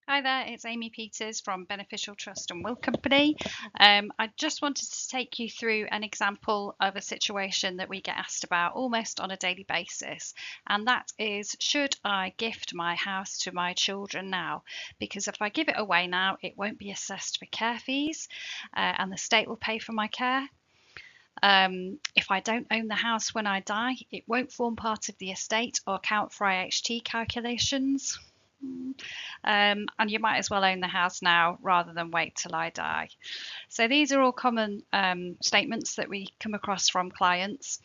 Hi there, it's Amy Peters from Beneficial Trust and Will Company. I just wanted to take you through an example of a situation that we get asked about almost on a daily basis, and that is, should I gift my house to my children now? Because if I give it away now, it won't be assessed for care fees, and the state will pay for my care. If I don't own the house when I die, it won't form part of the estate or count for IHT calculations. And you might as well own the house now rather than wait till I die. So these are all common statements that we come across from clients.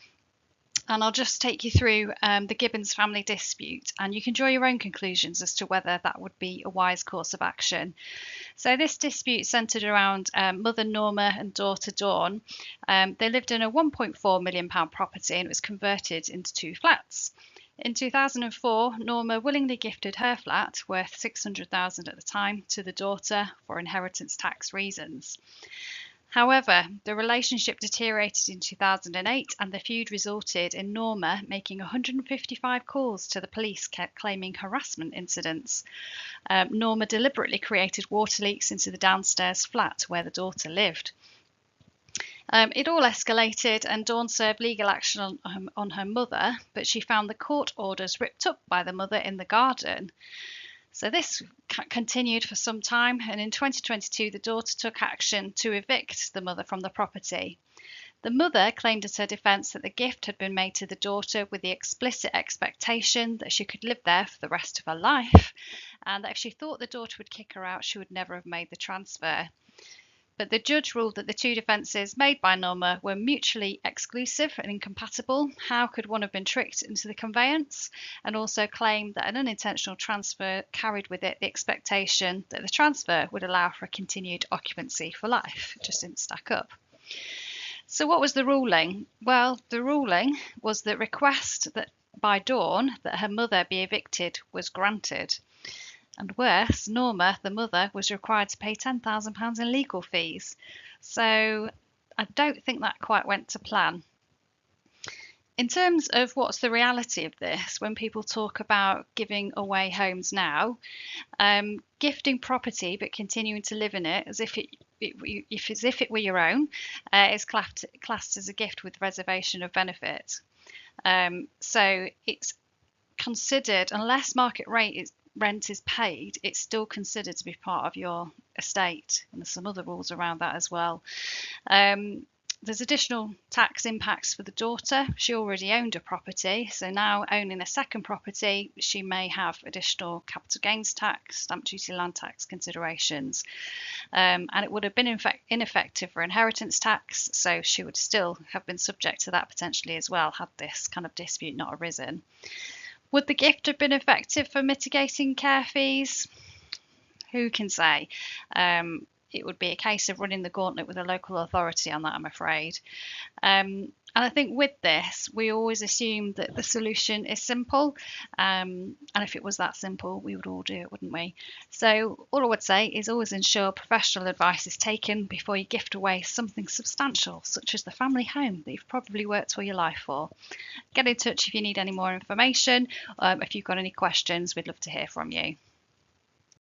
And I'll just take you through the Gibbons family dispute, and you can draw your own conclusions as to whether that would be a wise course of action. So this dispute centred around mother Norma and daughter Dawn. They lived in a £1.4 million property and it was converted into two flats. In 2004, Norma willingly gifted her flat, worth $600,000 at the time, to the daughter for inheritance tax reasons. However, the relationship deteriorated in 2008 and the feud resulted in Norma making 155 calls to the police claiming harassment incidents. Norma deliberately created water leaks into the downstairs flat where the daughter lived. It all escalated and Dawn served legal action on her mother, but she found the court orders ripped up by the mother in the garden. So this continued for some time, and in 2022 the daughter took action to evict the mother from the property. The mother claimed at her defence that the gift had been made to the daughter with the explicit expectation that she could live there for the rest of her life, and that if she thought the daughter would kick her out, she would never have made the transfer. But the judge ruled that the two defences made by Norma were mutually exclusive and incompatible. How could one have been tricked into the conveyance? And also claimed that an unintentional transfer carried with it the expectation that the transfer would allow for a continued occupancy for life. It just didn't stack up. So what was the ruling? Well, the ruling was that request that by Dawn that her mother be evicted was granted. And worse, Norma, the mother, was required to pay £10,000 in legal fees. So I don't think that quite went to plan. In terms of what's the reality of this, when people talk about giving away homes now, gifting property but continuing to live in it as if it were your own is classed as a gift with reservation of benefit. So it's considered, unless market rent is paid, it's still considered to be part of your estate, and there's some other rules around that as well. There's additional tax impacts for the daughter. She already owned a property, so now owning a second property, she may have additional capital gains tax, stamp duty, land tax considerations, and it would have been ineffective for inheritance tax, so she would still have been subject to that potentially as well had this kind of dispute not arisen. Would the gift have been effective for mitigating care fees? Who can say? It would be a case of running the gauntlet with a local authority on that, I'm afraid. And I think with this, we always assume that the solution is simple. And if it was that simple, we would all do it, wouldn't we? So all I would say is always ensure professional advice is taken before you gift away something substantial, such as the family home that you've probably worked all your life for. Get in touch if you need any more information. If you've got any questions, we'd love to hear from you.